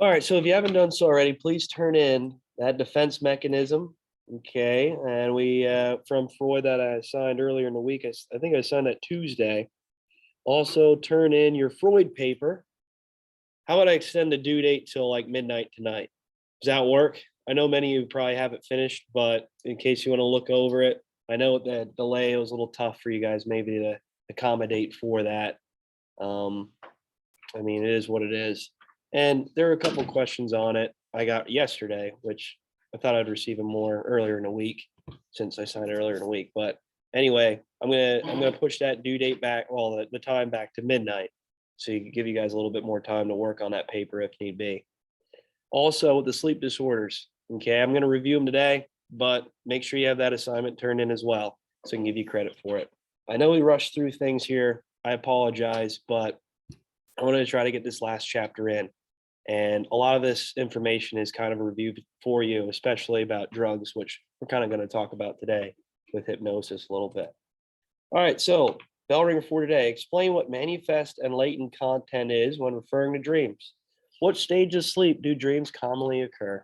All right, so if you haven't done so already, please turn in that defense mechanism. Okay, and we from Freud that I signed earlier in the week. I think I signed that Tuesday. Also, turn in your Freud paper. How about I extend the due date till like midnight tonight? Does that work? I know many of you probably have it finished, but in case you want to look over it, I know the delay was a little tough for you guys maybe to accommodate for that. Um, I mean, it is what it is. And there are a couple questions on it I got yesterday, which I thought I'd receive them more earlier in the week since I signed it earlier in the week. But anyway, I'm gonna push that due date back, well, the time back to midnight, so you can give you guys a little bit more time to work on that paper if need be. Also, with the sleep disorders, okay, I'm gonna review them today, but make sure you have that assignment turned in as well, so I can give you credit for it. I know we rushed through things here. I apologize, but I wanted to try to get this last chapter in. And a lot of this information is kind of a review for you, especially about drugs, which we're kind of going to talk about today with hypnosis a little bit. All right, so bell ringer for today. Explain what manifest and latent content is when referring to dreams. What stage of sleep do dreams commonly occur?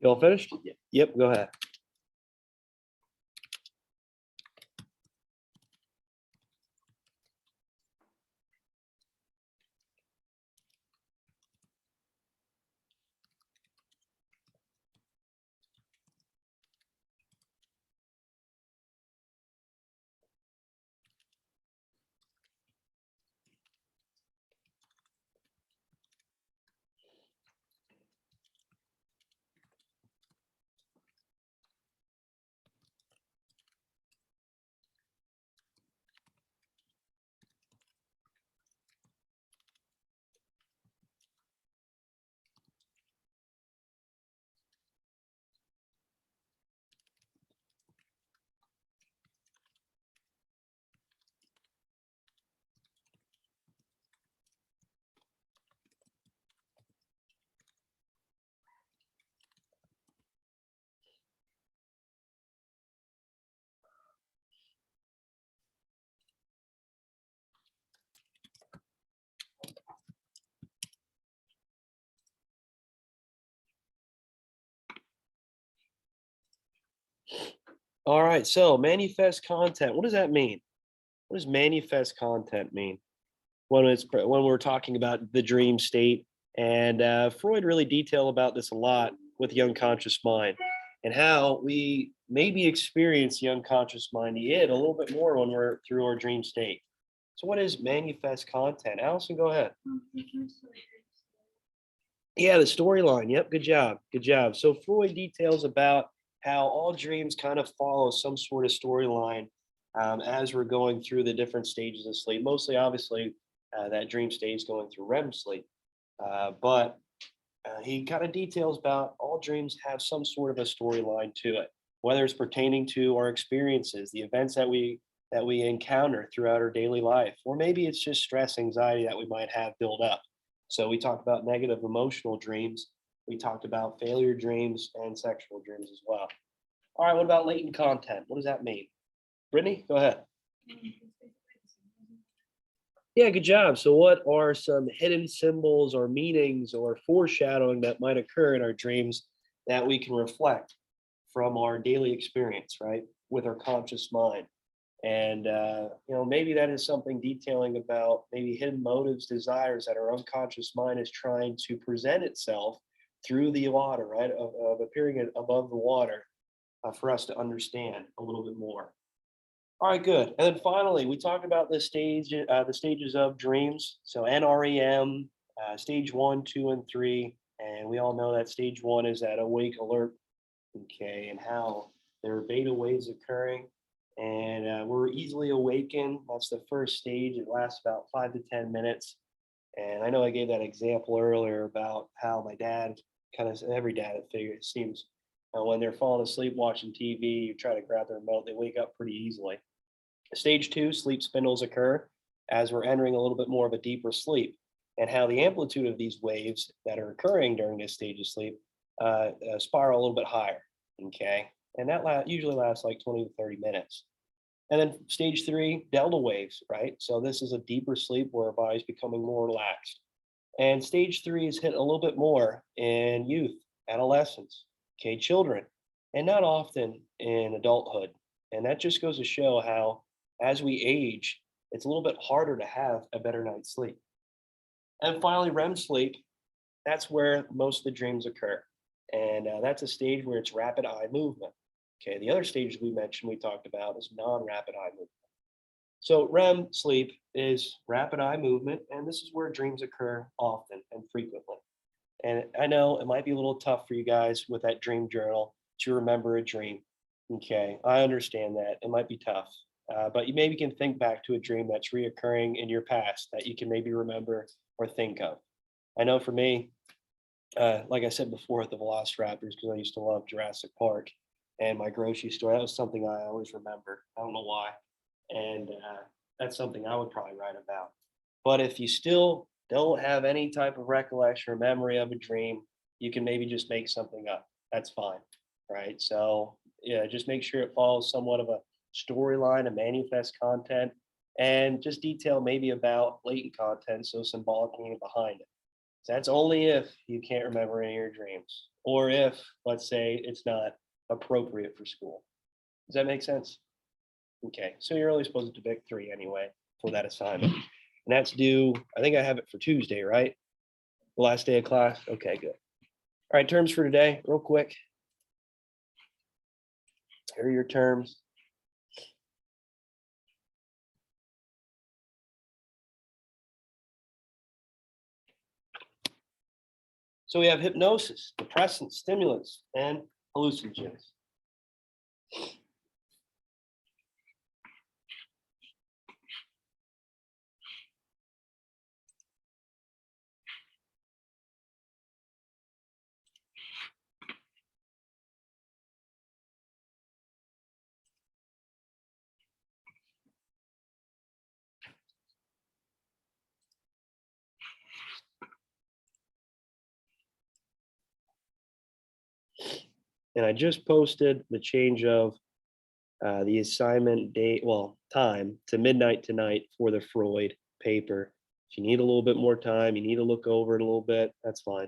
You all finished? Yep, go ahead. All right, so manifest content. What does that mean? What does manifest content mean? When we're talking about the dream state, and Freud really detailed about this a lot with the unconscious mind, and how we maybe experience the unconscious mind a little bit more when we're through our dream state. So, what is manifest content? Allison, go ahead. Yeah, the storyline. Yep, good job. Good job. So Freud details about how all dreams kind of follow some sort of storyline as we're going through the different stages of sleep. Mostly, obviously, that dream stage going through REM sleep. But he kind of details about all dreams have some sort of a storyline to it, whether it's pertaining to our experiences, the events that we encounter throughout our daily life, or maybe it's just stress, anxiety that we might have build up. So we talked about negative emotional dreams. We talked about failure dreams and sexual dreams as well. All right, what about latent content? What does that mean? Brittany, go ahead. Yeah, good job. So what are some hidden symbols or meanings or foreshadowing that might occur in our dreams that we can reflect from our daily experience, right, with our conscious mind? And maybe that is something detailing about maybe hidden motives, desires that our unconscious mind is trying to present itself through the water, right, of appearing above the water for us to understand a little bit more. All right, good. And then finally, we talked about the stages of dreams. So NREM, stage 1, 2, and 3, and we all know that stage 1 is that awake alert, okay, and how there are beta waves occurring, and we're easily awakened. That's the first stage. It lasts about 5 to 10 minutes. And I know I gave that example earlier about how my dad, kind of every dad, it seems, when they're falling asleep watching TV, you try to grab their remote, they wake up pretty easily. Stage 2, sleep spindles occur as we're entering a little bit more of a deeper sleep, and how the amplitude of these waves that are occurring during this stage of sleep spiral a little bit higher, okay? And that usually lasts like 20 to 30 minutes. And then stage 3, delta waves, right? So this is a deeper sleep where our body's becoming more relaxed. And stage 3 is hit a little bit more in youth, adolescence, okay, children, and not often in adulthood. And that just goes to show how, as we age, it's a little bit harder to have a better night's sleep. And finally, REM sleep, that's where most of the dreams occur. And that's a stage where it's rapid eye movement. Okay, the other stages we talked about is non-rapid eye movement. So REM sleep is rapid eye movement, and this is where dreams occur often and frequently. And I know it might be a little tough for you guys with that dream journal to remember a dream. Okay, I understand that. It might be tough. But you maybe can think back to a dream that's reoccurring in your past that you can maybe remember or think of. I know for me, like I said before at the Velociraptors, because I used to love Jurassic Park and my grocery store, that was something I always remember. I don't know why. And that's something I would probably write about. But if you still don't have any type of recollection or memory of a dream, you can maybe just make something up. That's fine, right? So yeah, just make sure it follows somewhat of a storyline, a manifest content, and just detail maybe about latent content, so symbolic meaning behind it. So that's only if you can't remember any of your dreams, or if, let's say, it's not appropriate for school. Does that make sense? Okay, so you're only supposed to pick 3 anyway for that assignment. And that's due, I think I have it for Tuesday, right? The last day of class? Okay, good. All right, terms for today, real quick. Here are your terms. So we have hypnosis, depressants, stimulants, and hallucinogens. And I just posted the change of the assignment date, well, time to midnight tonight for the Freud paper. If you need a little bit more time, you need to look over it a little bit, that's fine.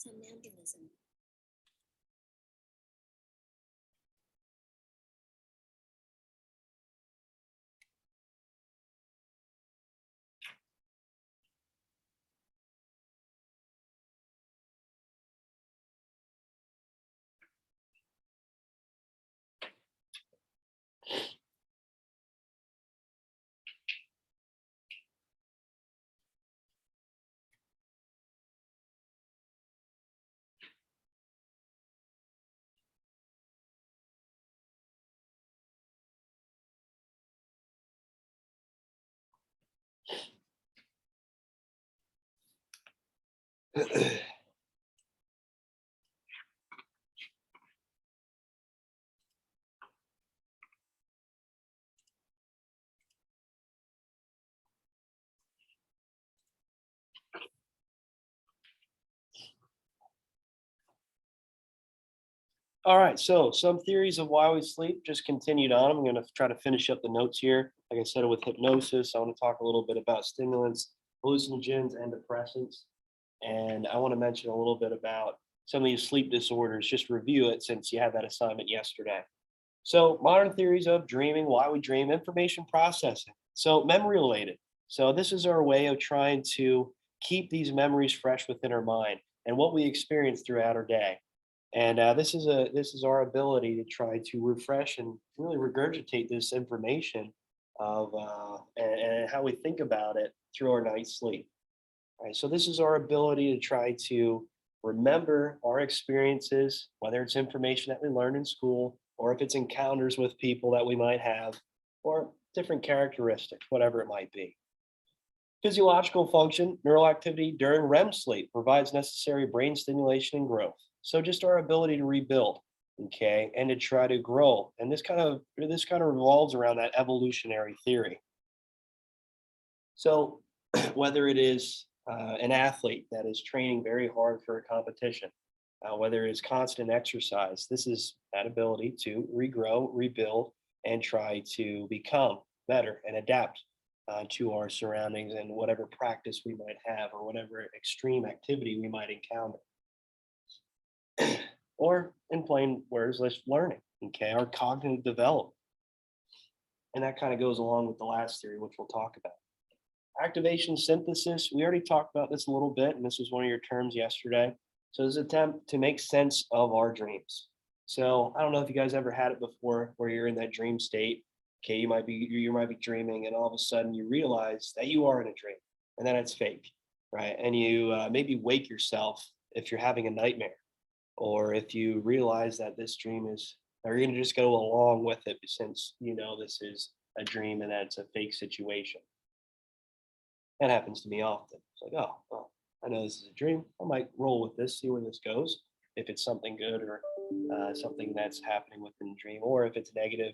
Somnambulism. All right, so some theories of why we sleep just continued on. I'm going to try to finish up the notes here. Like I said, with hypnosis, I want to talk a little bit about stimulants, hallucinogens, and depressants. And I want to mention a little bit about some of these sleep disorders, just review it since you had that assignment yesterday. So, modern theories of dreaming, why we dream, information processing. So, memory related. So, this is our way of trying to keep these memories fresh within our mind and what we experience throughout our day. And this is our ability to try to refresh and really regurgitate this information of and how we think about it through our night's sleep. Right. So this is our ability to try to remember our experiences, whether it's information that we learned in school, or if it's encounters with people that we might have, or different characteristics, whatever it might be. Physiological function, neural activity during REM sleep provides necessary brain stimulation and growth. So just our ability to rebuild, okay, and to try to grow. And this kind of revolves around that evolutionary theory. So whether it is an athlete that is training very hard for a competition, whether it is constant exercise, this is that ability to regrow, rebuild, and try to become better and adapt to our surroundings and whatever practice we might have or whatever extreme activity we might encounter. Or in plain words, let's learning, okay, our cognitive development. And that kind of goes along with the last theory, which we'll talk about. Activation synthesis, we already talked about this a little bit, and this was one of your terms yesterday. So this is an attempt to make sense of our dreams. So I don't know if you guys ever had it before where you're in that dream state. Okay, you might be dreaming, and all of a sudden you realize that you are in a dream, and then it's fake, right? And you maybe wake yourself if you're having a nightmare, or if you realize that this dream is, or you're going to just go along with it since you know this is a dream and that's a fake situation. That happens to me often. It's like, oh, well, I know this is a dream. I might roll with this, see where this goes. If it's something good or something that's happening within the dream, or if it's negative,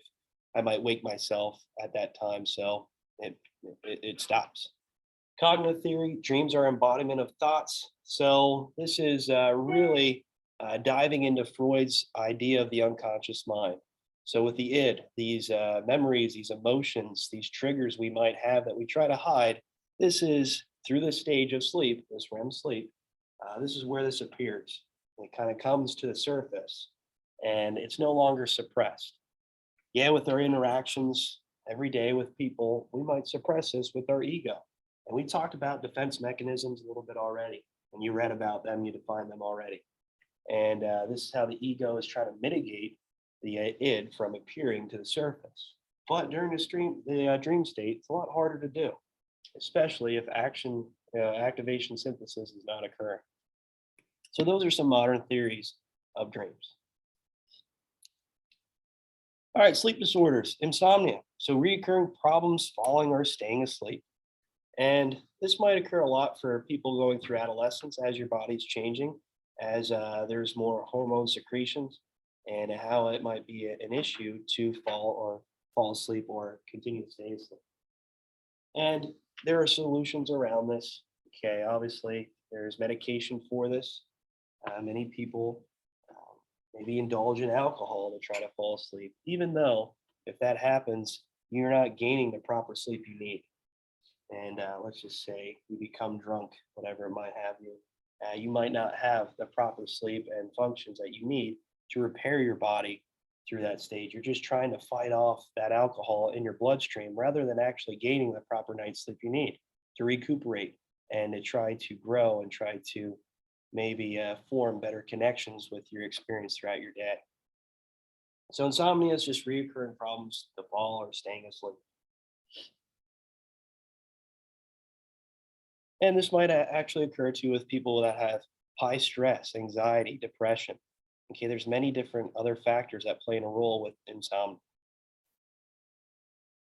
I might wake myself at that time. So it stops. Cognitive theory, dreams are embodiment of thoughts. So this is really diving into Freud's idea of the unconscious mind. So with the id, these memories, these emotions, these triggers we might have that we try to hide, this is through the stage of sleep, this REM sleep, this is where this appears. It kind of comes to the surface and it's no longer suppressed. Yeah, with our interactions every day with people, we might suppress this with our ego. And we talked about defense mechanisms a little bit already. And you read about them, you defined them already. And this is how the ego is trying to mitigate the id from appearing to the surface. But during the dream state, it's a lot harder to do, especially if activation synthesis is not occurring. So those are some modern theories of dreams. All right, sleep disorders, insomnia. So recurring problems following or staying asleep. And this might occur a lot for people going through adolescence as your body's changing, as there's more hormone secretions, and how it might be an issue to fall asleep or continue to stay asleep. And there are solutions around this. Okay, obviously there's medication for this. Many people maybe indulge in alcohol to try to fall asleep, even though if that happens, you're not gaining the proper sleep you need. And let's just say you become drunk, whatever it might have you, you might not have the proper sleep and functions that you need to repair your body through that stage. You're just trying to fight off that alcohol in your bloodstream rather than actually gaining the proper night's sleep you need to recuperate and to try to grow and try to maybe form better connections with your experience throughout your day. So insomnia is just reoccurring problems, the fall or staying asleep. And this might actually occur to you with people that have high stress, anxiety, depression. Okay, there's many different other factors that play in a role with insomnia.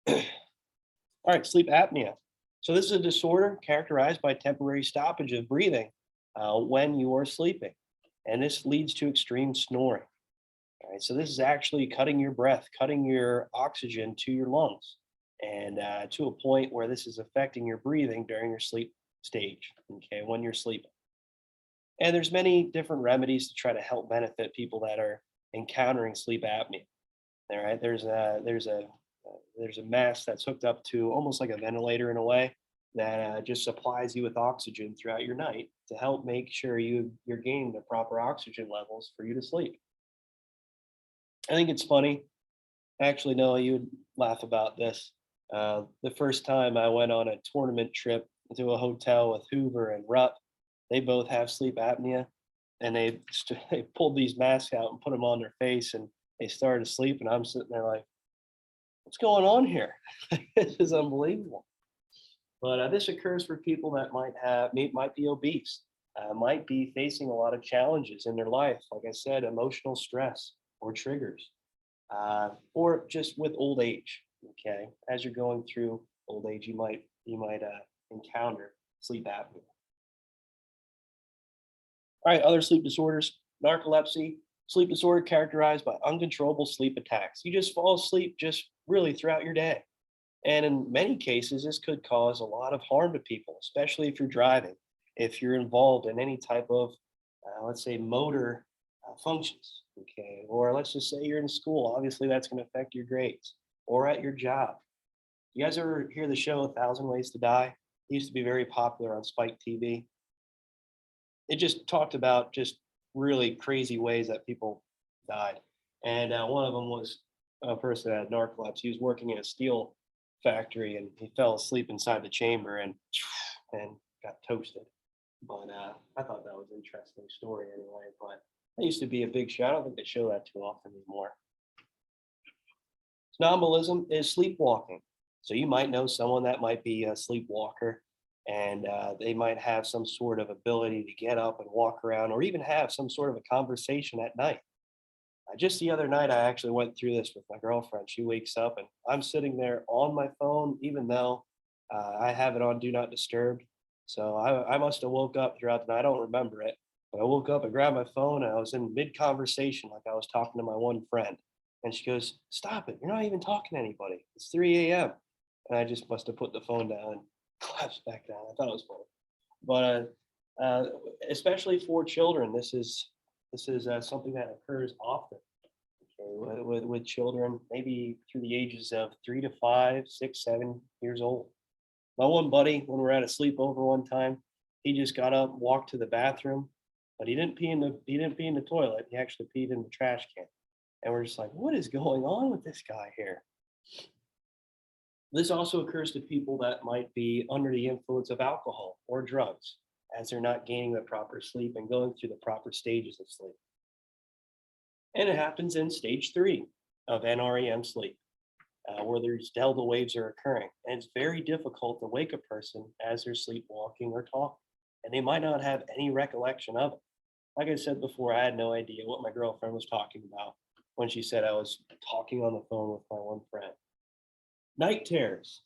All right, sleep apnea. So this is a disorder characterized by temporary stoppage of breathing when you are sleeping, and this leads to extreme snoring. All right, so this is actually cutting your breath, cutting your oxygen to your lungs, and to a point where this is affecting your breathing during your sleep stage. Okay, when you're sleeping. And there's many different remedies to try to help benefit people that are encountering sleep apnea. All right, there's a mask that's hooked up to almost like a ventilator in a way that just supplies you with oxygen throughout your night to help make sure you're gaining the proper oxygen levels for you to sleep. I think it's funny. Actually, Noah, you would laugh about this. The first time I went on a tournament trip to a hotel with Hoover and Rupp, they both have sleep apnea, and they pulled these masks out and put them on their face, and they started to sleep, and I'm sitting there like, what's going on here? This is unbelievable. But this occurs for people that might be obese, might be facing a lot of challenges in their life. Like I said, emotional stress or triggers, or just with old age. Okay, as you're going through old age, you might encounter sleep apnea. All right, other sleep disorders: narcolepsy, sleep disorder characterized by uncontrollable sleep attacks. You just fall asleep just really throughout your day. And in many cases, this could cause a lot of harm to people, especially if you're driving, if you're involved in any type of, let's say, motor functions. Okay. Or let's just say you're in school. Obviously, that's going to affect your grades, or at your job. You guys ever hear the show A Thousand Ways to Die? It used to be very popular on Spike TV. It just talked about just really crazy ways that people died. And one of them was a person that had narcolepsy. He was working in a steel factory, and he fell asleep inside the chamber and got toasted. But I thought that was an interesting story anyway. But that used to be a big show. I don't think they show that too often anymore. Somnambulism is sleepwalking. So you might know someone that might be a sleepwalker, and they might have some sort of ability to get up and walk around, or even have some sort of a conversation at night. Just the other night, I actually went through this with my girlfriend. She wakes up, and I'm sitting there on my phone, even though I have it on Do Not Disturb. So I must have woke up throughout the night. I don't remember it, but I woke up and grabbed my phone, and I was in mid conversation, like I was talking to my one friend. And she goes, "Stop it. You're not even talking to anybody. It's 3 a.m." And I just must have put the phone down and collapsed back down. I thought it was funny. But especially for children, this is something that occurs often. Okay, with children, maybe through the ages of 3 to 5, 6, 7 years old. My one buddy, when we were at a sleepover one time, he just got up, walked to the bathroom, but he didn't pee in the toilet. He actually peed in the trash can, and we're just like, what is going on with this guy here? This also occurs to people that might be under the influence of alcohol or drugs, as they're not gaining the proper sleep and going through the proper stages of sleep. And it happens in stage 3 of NREM sleep, where these delta waves are occurring. And it's very difficult to wake a person as they're sleepwalking or talking, and they might not have any recollection of it. Like I said before, I had no idea what my girlfriend was talking about when she said I was talking on the phone with my one friend. Night terrors.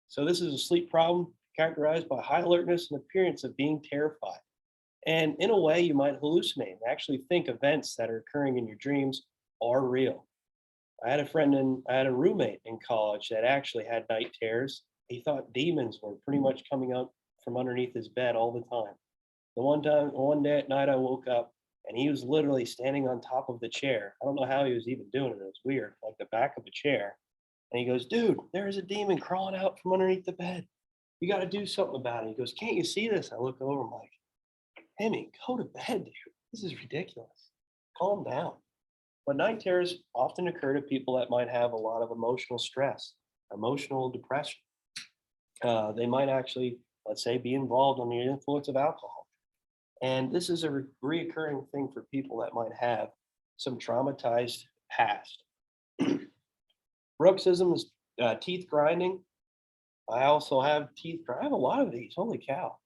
So this is a sleep problem characterized by high alertness and appearance of being terrified. And in a way, you might hallucinate and actually think events that are occurring in your dreams are real. I had a roommate in college that actually had night terrors. He thought demons were pretty much coming up from underneath his bed all the time. One day at night, I woke up and he was literally standing on top of the chair. I don't know how he was even doing it. It was weird, like the back of a chair. And he goes, "Dude, there is a demon crawling out from underneath the bed. You got to do something about it." He goes, "Can't you see this?" I look over, I'm like, Emmy, go to bed, dude. This is ridiculous. Calm down. But night terrors often occur to people that might have a lot of emotional stress, emotional depression. They might actually, let's say, be involved under the influence of alcohol. And this is a reoccurring thing for people that might have some traumatized past. Bruxism is teeth grinding. I also have teeth. I have a lot of these. Holy cow!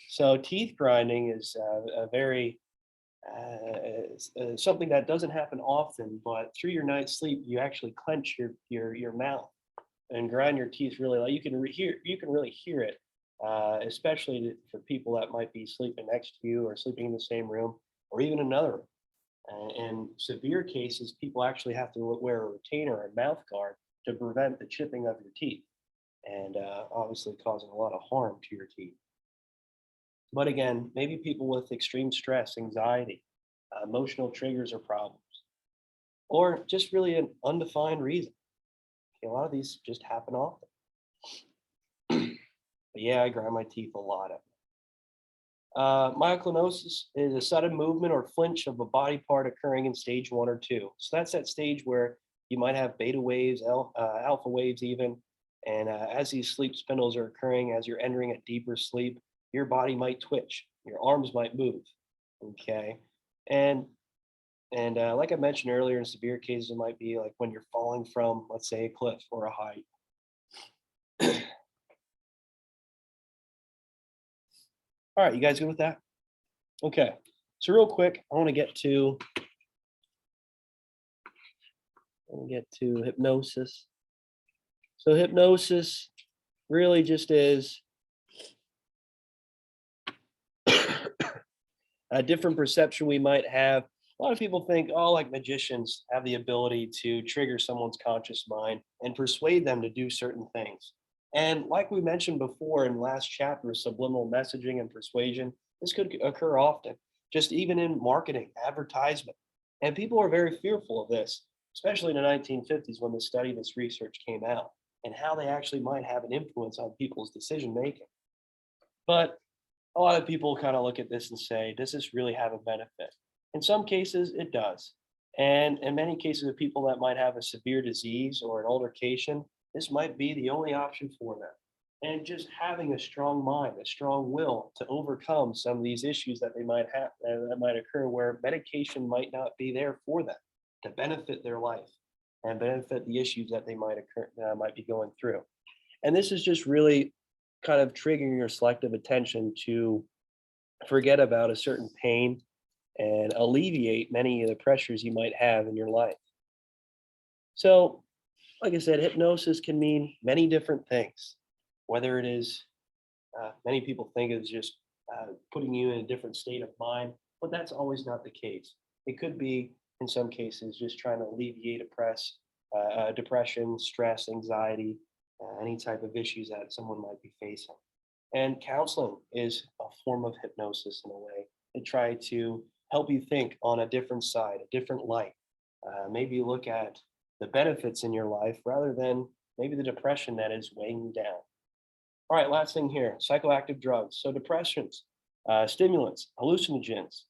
So teeth grinding is a very something that doesn't happen often, but through your night's sleep, you actually clench your mouth and grind your teeth really loud. You can really hear it, especially for people that might be sleeping next to you or sleeping in the same room or even another room. In severe cases, people actually have to wear a retainer or mouth guard to prevent the chipping of your teeth, and obviously causing a lot of harm to your teeth. But again, maybe people with extreme stress, anxiety, emotional triggers or problems, or just really an undefined reason. Okay, a lot of these just happen often. But yeah, I grind my teeth a lot. Myoclonosis is a sudden movement or flinch of a body part occurring in stage 1 or 2. So that's that stage where you might have beta waves, alpha waves even. And as these sleep spindles are occurring, as you're entering a deeper sleep, your body might twitch, your arms might move. Okay. And like I mentioned earlier, in severe cases, it might be like when you're falling from, let's say, a cliff or a height. All right, you guys good with that? Okay, so real quick, I want to get to hypnosis. So hypnosis really just is a different perception we might have. A lot of people think, oh, like magicians have the ability to trigger someone's conscious mind and persuade them to do certain things. And like we mentioned before in last chapter, subliminal messaging and persuasion, this could occur often, just even in marketing, advertisement. And people are very fearful of this, especially in the 1950s when this research came out, and how they actually might have an influence on people's decision making. But a lot of people kind of look at this and say, does this really have a benefit? In some cases, it does. And in many cases of people that might have a severe disease or an altercation, this might be the only option for them. And just having a strong mind, a strong will to overcome some of these issues that they might have, that might occur where medication might not be there for them to benefit their life and benefit the issues that they might be going through. And this is just really kind of triggering your selective attention to forget about a certain pain and alleviate many of the pressures you might have in your life. So, like I said, hypnosis can mean many different things, whether it is, many people think it's just putting you in a different state of mind, but that's always not the case. It could be, in some cases, just trying to alleviate depression, stress, anxiety, any type of issues that someone might be facing. And counseling is a form of hypnosis in a way to try to help you think on a different side, a different light. Maybe look at the benefits in your life rather than maybe the depression that is weighing you down. All right, last thing here, psychoactive drugs. So depressants, stimulants, hallucinogens.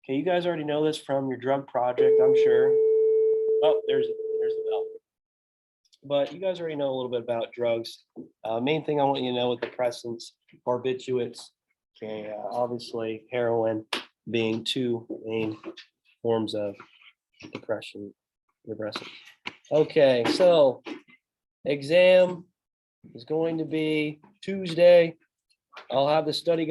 Okay, you guys already know this from your drug project, I'm sure. Oh, there's the bell. But you guys already know a little bit about drugs. Main thing I want you to know with depressants, barbiturates, okay, obviously heroin being two main forms of depression. Okay, so exam is going to be Tuesday. I'll have the study